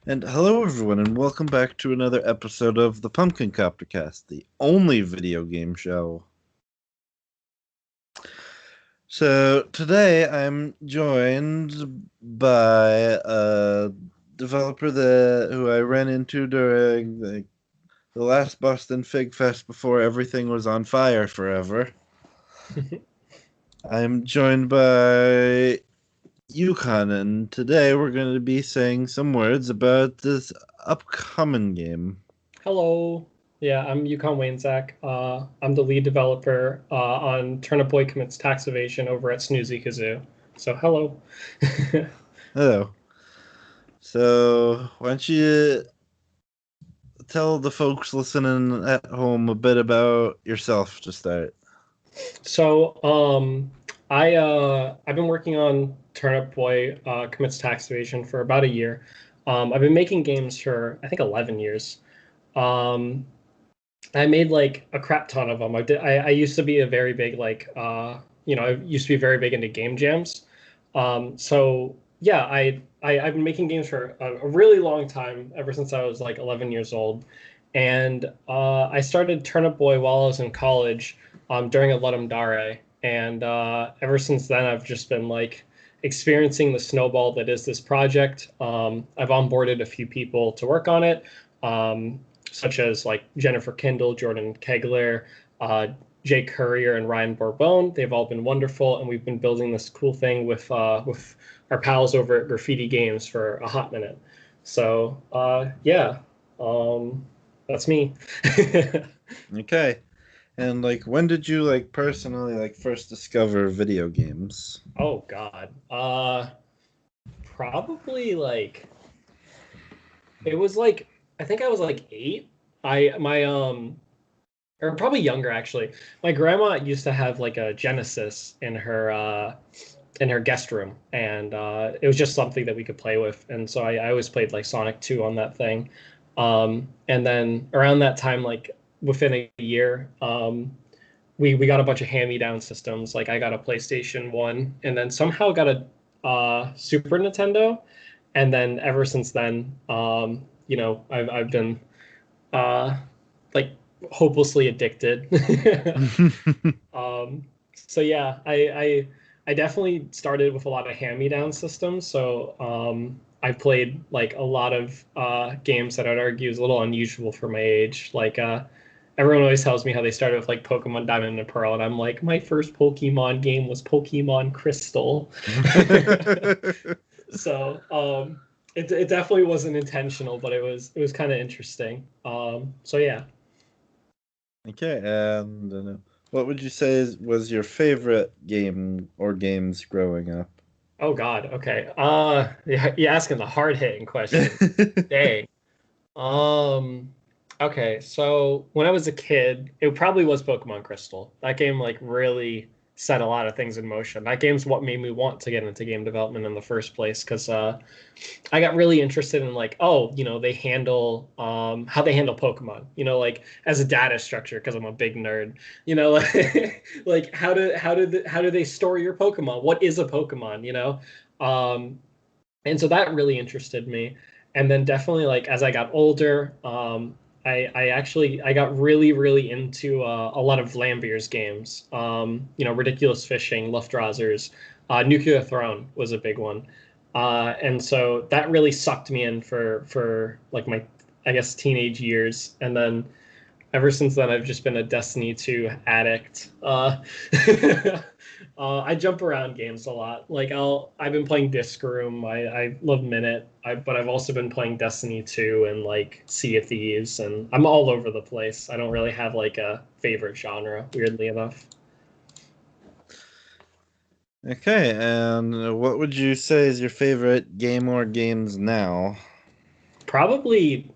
And hello, everyone, and welcome back to another episode of the Pumpkin Copter Cast, the only video game show. So today I'm joined by a developer who I ran into during the last Boston Fig Fest before everything was on fire forever. I'm joined by Yukon, and today we're going to be saying some words about this upcoming game. Hello. Yeah, I'm Yukon Wainzak. I'm the lead developer on Turnip Commits Tax Evasion over at Snoozy Kazoo. So hello. Hello. So, why don't you tell the folks listening at home a bit about yourself to start? So I've been working on Turnip Commits Tax Evasion for about a year. I've been making games for I think 11 years. Um, I made like a crap ton of them. I used to be a very big I used to be very big into game jams. So yeah, I've been making games for a really long time, ever since I was like 11 years old, and I started Turnip Boy while I was in college, during a Ludum Dare, and ever since then I've just been like experiencing the snowball that is this project. I've onboarded a few people to work on it. Such as like Jennifer Kindle, Jordan Kegler, uh, Jake Courier, and Ryan Bourbon. They've all been wonderful, and we've been building this cool thing with our pals over at Graffiti Games for a hot minute. So yeah, that's me. Okay. And when did you personally first discover video games? Oh God, probably like it was like I think I was like 8. I my or probably younger actually. My grandma used to have like a Genesis in her guest room, and it was just something that we could play with. And so I always played like Sonic 2 on that thing. And then around that time, like within a year, we got a bunch of hand-me-down systems. Like I got a PlayStation 1, and then somehow got a Super Nintendo. And then ever since then, I've been uh, like hopelessly addicted. um, so yeah, I definitely started with a lot of hand-me-down systems. So I played like a lot of games that I'd argue is a little unusual for my age. Like everyone always tells me how they started with like Pokemon Diamond and Pearl, and I'm like, my first Pokemon game was Pokemon Crystal. So it definitely wasn't intentional, but it was kind of interesting. So yeah. Okay, and what would you say was your favorite game or games growing up? Oh God. Okay. Yeah, you're asking the hard hitting questions. Dang. Um. Okay. So when I was a kid, it probably was Pokemon Crystal. That game like really set a lot of things in motion. That game's what made me want to get into game development in the first place because I got really interested in like, oh, they handle how they handle Pokemon, like as a data structure because I'm a big nerd, like how do they store your Pokemon? What is a Pokemon, Um and so that really interested me. And then definitely like as I got older, I got really into a lot of Vlambeer's games. Ridiculous Fishing, Luftrausers, Nuclear Throne was a big one. And so that really sucked me in for like my I guess teenage years. And then ever since then I've just been a Destiny 2 addict. I jump around games a lot. Like I've been playing Disc Room. I love Minute. But I've also been playing Destiny 2 and like Sea of Thieves, and I'm all over the place. I don't really have like a favorite genre, weirdly enough. Okay, and what would you say is your favorite game or games now? Probably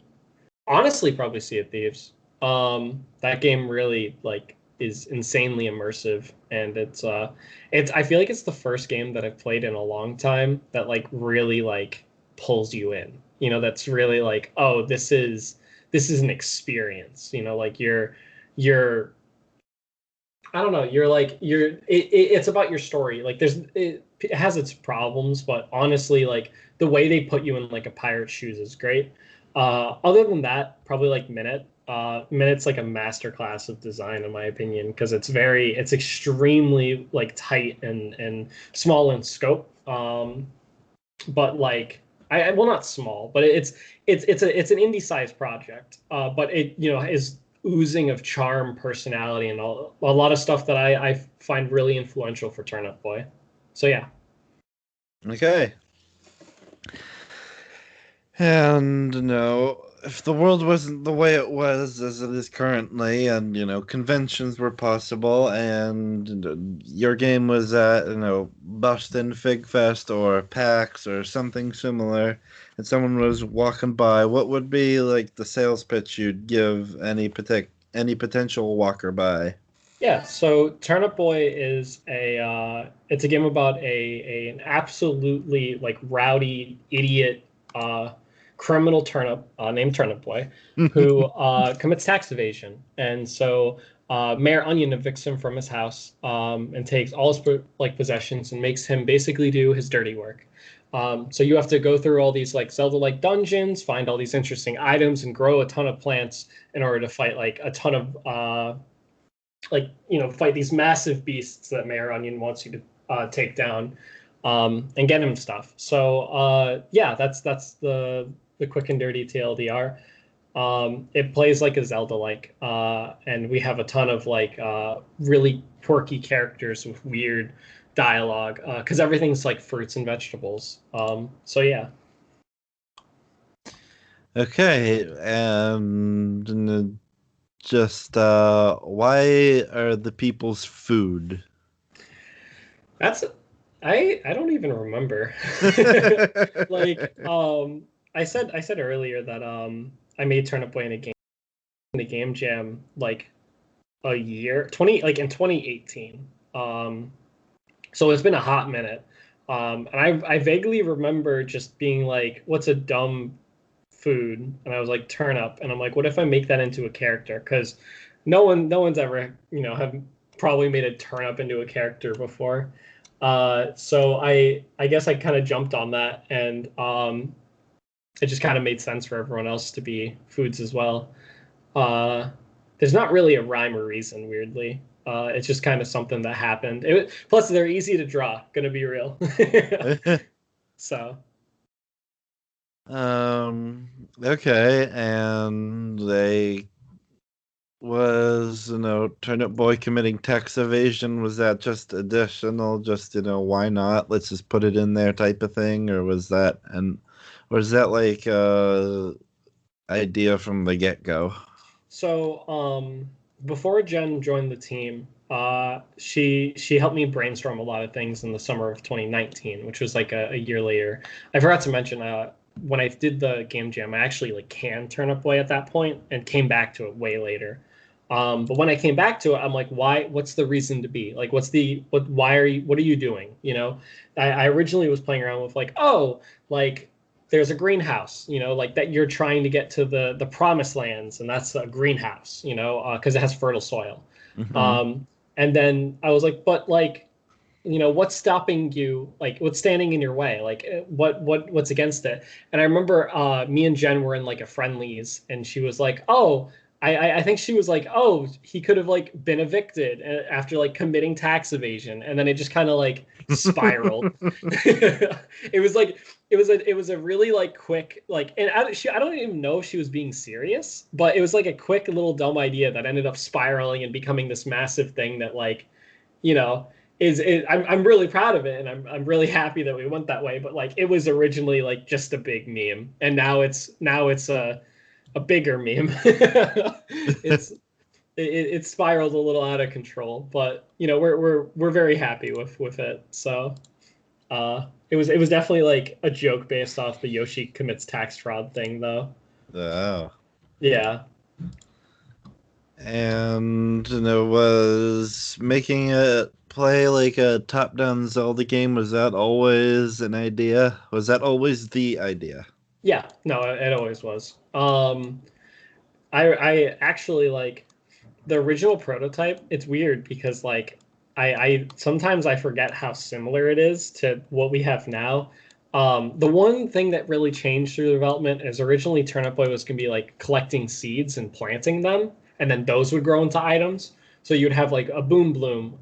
honestly probably Sea of Thieves. That game really like is insanely immersive, and it's I feel like it's the first game that I've played in a long time that like really like pulls you in. That's really like, oh, this is an experience. Like you're I don't know. It's about your story. Like it has its problems, but honestly, like the way they put you in like a pirate's shoes is great. Other than that, probably like Minute. Minute's like a masterclass of design in my opinion because it's extremely like tight and small in scope. But like well not small, but it's an indie sized project. But it is oozing of charm, personality, and a lot of stuff that I find really influential for Turnip Boy. So yeah. Okay. And if the world wasn't the way it was as it is currently, and conventions were possible, and your game was at Boston Fig Fest or PAX or something similar, and someone was walking by, what would be like the sales pitch you'd give any potential walker by? Yeah, so Turnip Boy is it's a game about an absolutely like rowdy idiot criminal turnip named Turnip Boy who commits tax evasion. And so Mayor Onion evicts him from his house and takes all his like possessions and makes him basically do his dirty work. So you have to go through all these like Zelda-like dungeons, find all these interesting items, and grow a ton of plants in order to fight like a ton of fight these massive beasts that Mayor Onion wants you to take down and get him stuff. So yeah, that's the quick and dirty TLDR. It plays like a Zelda-like, and we have a ton of like really quirky characters with weird dialogue because everything's like fruits and vegetables. So yeah. Okay, and just why are the people's food? That's I don't even remember. Like I said earlier that I made Turnip Boy in a game jam like a year 20 like in 2018. So it's been a hot minute. And I vaguely remember just being like, what's a dumb food? And I was like turnip, and I'm like, what if I make that into a character? Because no one's ever have probably made a turnip into a character before. So I guess I kind of jumped on that, and it just kind of made sense for everyone else to be foods as well. Uh, there's not really a rhyme or reason, weirdly. It's just kind of something that happened. Plus, they're easy to draw. Gonna be real. So Um, okay, and they was, Turnip Boy committing tax evasion. Was that just additional, just, why not? Let's just put it in there type of thing, or was that like idea from the get-go? So before Jen joined the team, she helped me brainstorm a lot of things in the summer of 2019, which was like a year later. I forgot to mention when I did the game jam, I actually like canned Turnip Boy at that point and came back to it way later. But when I came back to it, I'm like, why? What's the reason to be? Like, why are you? What are you doing? I originally was playing around with like, oh, like there's a greenhouse, like that you're trying to get to the promised lands, and that's a greenhouse, because it has fertile soil. Mm-hmm. And then I was like, but like, what's stopping you? Like, what's standing in your way? Like, what's against it? And I remember me and Jen were in like a friendlies, and she was like, oh. I think she was like, oh, he could have like been evicted after like committing tax evasion, and then it just kind of like spiraled. It was like it was a really like quick like, and I don't even know if she was being serious, but it was like a quick little dumb idea that ended up spiraling and becoming this massive thing that like you know I'm really proud of it, and I'm really happy that we went that way. But like it was originally like just a big meme, and now it's a bigger meme. It spiraled a little out of control, but we're very happy with it. So it was definitely like a joke based off the Yoshi commits tax fraud thing, though. Oh. Yeah. And was making it play like a top-down Zelda game, was that always an idea? Was that always the idea? Yeah. No, it always was. I actually like. the original prototype, it's weird because like I sometimes I forget how similar it is to what we have now. The one thing that really changed through the development is originally Turnip Boy was gonna be like collecting seeds and planting them, and then those would grow into items. So you'd have like a boom bloom,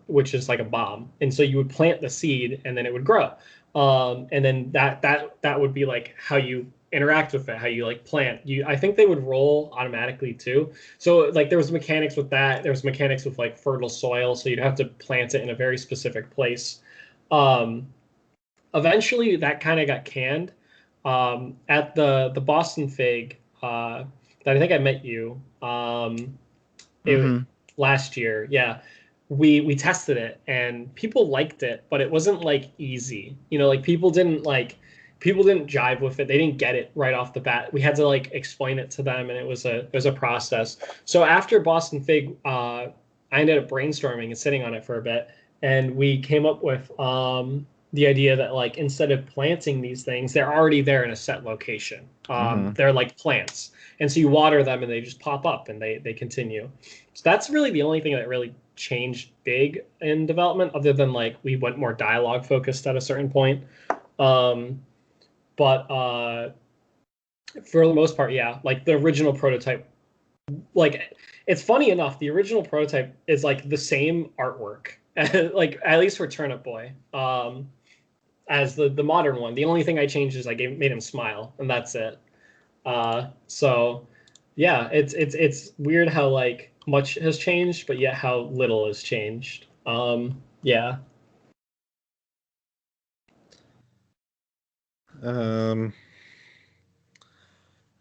which is like a bomb, and so you would plant the seed, and then it would grow. And then that would be like how you interact with it, how you like plant. I think they would roll automatically too. So like there was mechanics with that. There was mechanics with like fertile soil, so you'd have to plant it in a very specific place. Um, Eventually that kind of got canned. At the Boston Fig, that I think I met you. It Mm-hmm. last year, yeah. We tested it and people liked it, but it wasn't like easy. Like people didn't jive with it. They didn't get it right off the bat. We had to like explain it to them, and it was a process. So after Boston Fig, I ended up brainstorming and sitting on it for a bit, and we came up with the idea that like instead of planting these things, they're already there in a set location. Mm-hmm. They're like plants, and so you water them and they just pop up and they continue. So that's really the only thing that really changed big in development, other than like we went more dialogue focused at a certain point. Um, but for the most part, yeah, like the original prototype, like it's funny enough, the original prototype is like the same artwork, like at least for Turnip Boy, as the modern one. The only thing I changed is made him smile, and that's it. So yeah, it's weird how like much has changed, but yet how little has changed. Yeah. Um,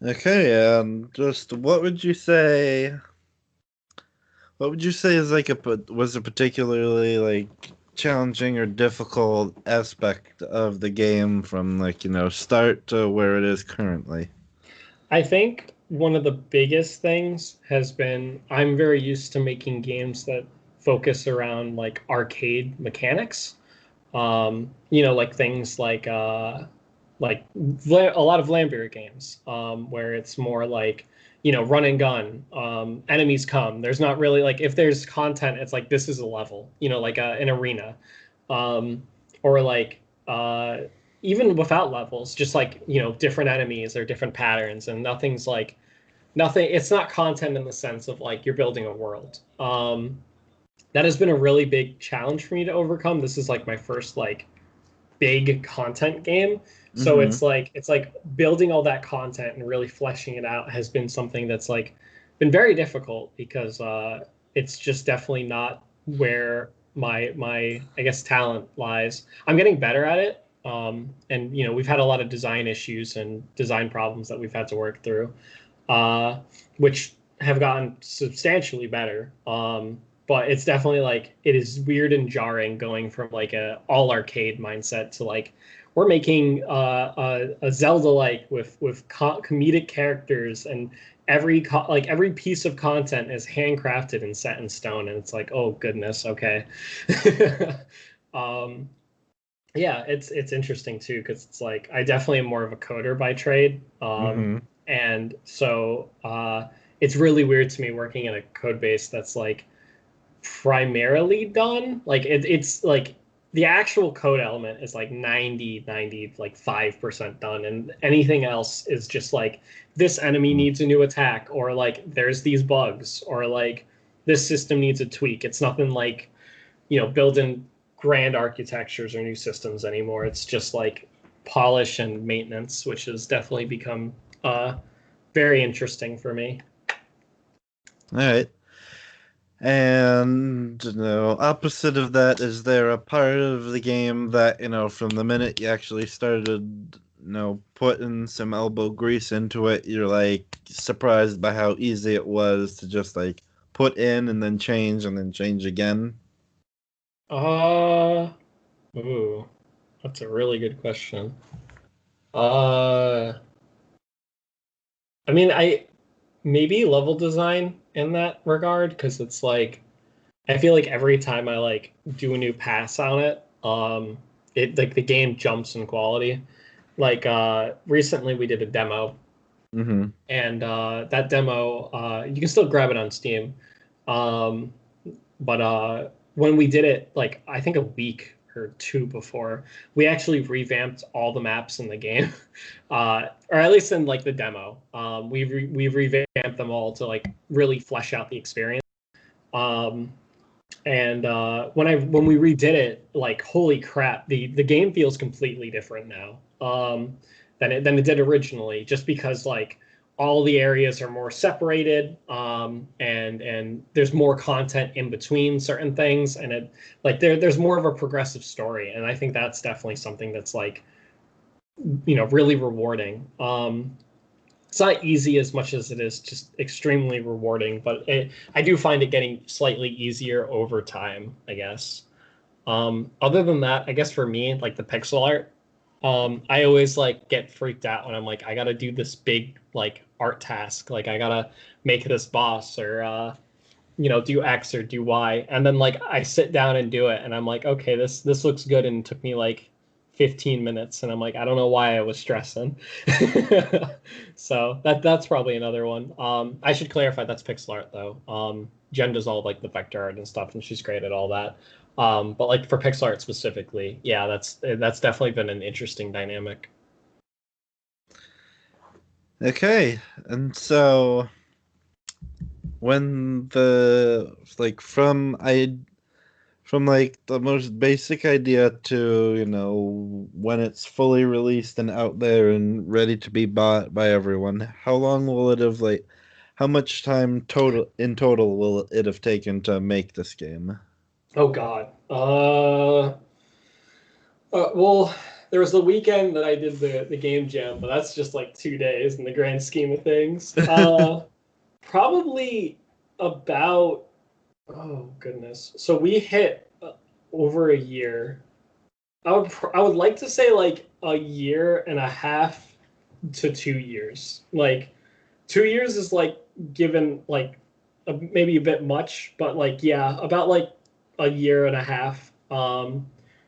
okay, just what would you say is like was a particularly like challenging or difficult aspect of the game from like, start to where it is currently? I think one of the biggest things has been I'm very used to making games that focus around like arcade mechanics. Like things like a lot of Lambert games, where it's more like, run and gun. Enemies come. There's not really like if there's content, it's like this is a level, like an arena, um, or like even without levels, just like different enemies or different patterns, and nothing. It's not content in the sense of like you're building a world. That has been a really big challenge for me to overcome. This is like my first like big content game. So Mm-hmm. it's like building all that content and really fleshing it out has been something that's like been very difficult because it's just definitely not where my I guess talent lies. I'm getting better at it. And we've had a lot of design issues and design problems that we've had to work through, uh, which have gotten substantially better. But it's definitely like it is weird and jarring going from like a all arcade mindset to like we're making a Zelda like with comedic characters, and every piece of content is handcrafted and set in stone, and it's like, oh goodness, okay. um, yeah, it's interesting too because it's like I definitely am more of a coder by trade, Mm-hmm. and so it's really weird to me working in a code base that's like primarily done. Like it's like the actual code element is like 90 like 5% done, and anything else is just like this enemy needs a new attack, or like there's these bugs, or like this system needs a tweak. It's nothing like building grand architectures or new systems anymore. It's just like polish and maintenance, which has definitely become very interesting for me. All right. And opposite of that, is there a part of the game that, from the minute you actually started, putting some elbow grease into it, you're like surprised by how easy it was to just like put in and then change again? Uh, ooh, that's a really good question. Uh, I mean, I maybe level design in that regard because it's like I feel like every time I like do a new pass on it, it like the game jumps in quality. Like recently we did a demo, Mm-hmm. and that demo you can still grab it on Steam. Um, but when we did it, like I think a week or two before, we actually revamped all the maps in the game, or at least in like the demo. We've revamped them all to like really flesh out the experience. Um, and when we redid it, like holy crap, the game feels completely different now than it did originally, just because like all the areas are more separated, and there's more content in between certain things, and it like there's more of a progressive story, and I think that's definitely something that's like really rewarding. It's not easy as much as it is just extremely rewarding, but I do find it getting slightly easier over time, I guess. Other than that, I guess for me, like the pixel art, I always like get freaked out when I'm like, I gotta do this big like art task, like I gotta make this boss or do X or do Y, and then like I sit down and do it, and I'm like, okay, this looks good, and it took me like 15 minutes, and I'm like, I don't know why I was stressing. So that's probably another one. I should clarify that's pixel art though. Jen does all like the vector art and stuff, and she's great at all that. But like for pixel art specifically, yeah, that's definitely been an interesting dynamic. Okay, and so when the like from like the most basic idea to when it's fully released and out there and ready to be bought by everyone, how long will it have like how much time total will it have taken to make this game? Oh God. Well, there was the weekend that I did the game jam, but that's just like 2 days in the grand scheme of things. Probably about, oh goodness. So we hit over a year. I would like to say like a year and a half to 2 years. Like 2 years is like given like maybe a bit much, but like yeah, about like a year and a half.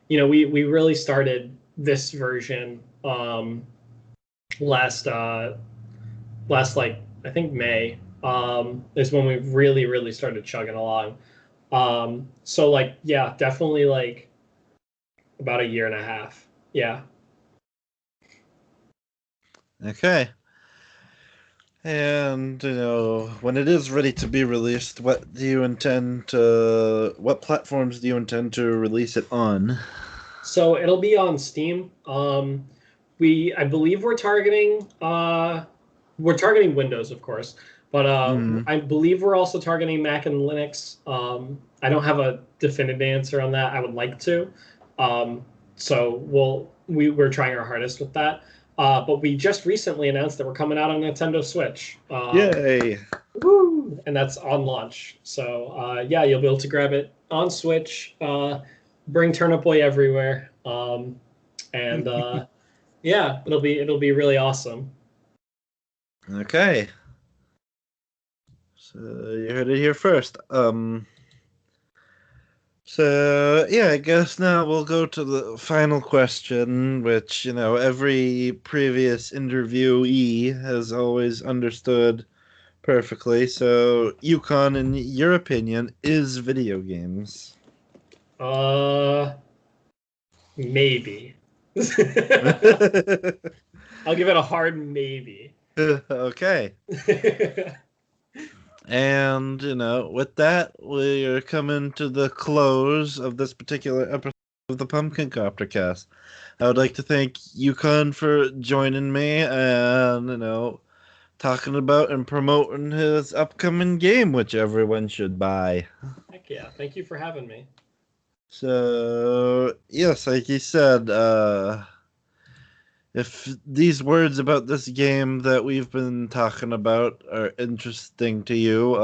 We really started this version last last like I think May is when we really started chugging along. So like yeah, definitely like about a year and a half. Yeah. Okay. And when it is ready to be released, what platforms do you intend to release it on? So it'll be on Steam. I believe we're targeting Windows, of course, but Hmm. I believe we're also targeting Mac and Linux. I don't have a definitive answer on that. I would like to. So we're trying our hardest with that. But we just recently announced that we're coming out on Nintendo Switch. Yay. Woo! And that's on launch. So yeah, you'll be able to grab it on Switch. Bring Turnip Boy everywhere. And yeah, it'll be really awesome. Okay. So you heard it here first. So yeah, I guess now we'll go to the final question, which every previous interviewee has always understood perfectly. So, Yukon, in your opinion, is video games? Uh, maybe. I'll give it a hard maybe. Okay. And, with that, we're coming to the close of this particular episode of the Pumpkin Copter Cast. I would like to thank Yukon for joining me and, talking about and promoting his upcoming game, which everyone should buy. Heck yeah. Thank you for having me. So, yes, like he said, if these words about this game that we've been talking about are interesting to you,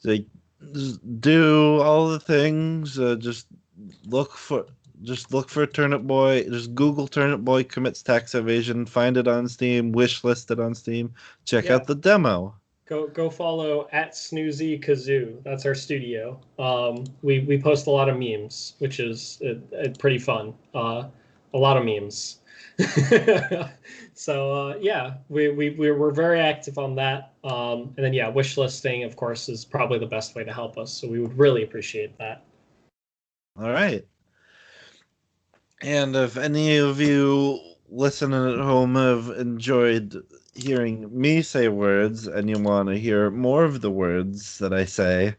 like just do all the things. Look for look for Turnip Boy. Just Google Turnip Boy commits tax evasion. Find it on Steam. Wishlist it on Steam. Check Yeah. out the demo. Go follow at Snoozy Kazoo. That's our studio. We post a lot of memes, which is pretty fun. a lot of memes. So yeah, we're very active on that. And then yeah, wish listing, of course, is probably the best way to help us. So we would really appreciate that. All right. And if any of you listening at home have enjoyed hearing me say words and you want to hear more of the words that I say,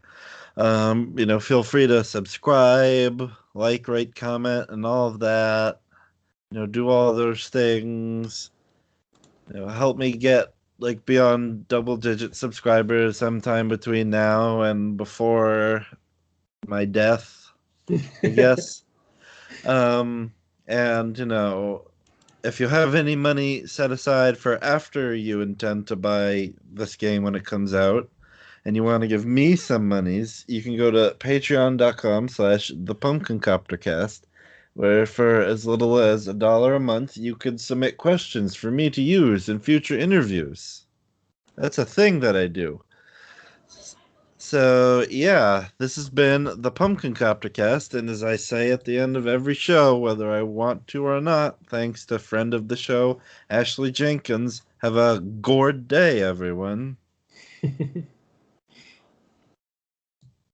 feel free to subscribe, like, rate, comment, and all of that. Do all those things. Help me get like beyond double digit subscribers sometime between now and before my death, I guess. Um, and if you have any money set aside for after you intend to buy this game when it comes out, and you want to give me some monies, you can go to patreon.com/the Pumpkin Copter Cast, where for as little as $1 a month, you could submit questions for me to use in future interviews. That's a thing that I do. So, yeah, this has been the Pumpkin Copter Cast, and as I say at the end of every show, whether I want to or not, thanks to friend of the show, Ashley Jenkins, have a gourd day, everyone.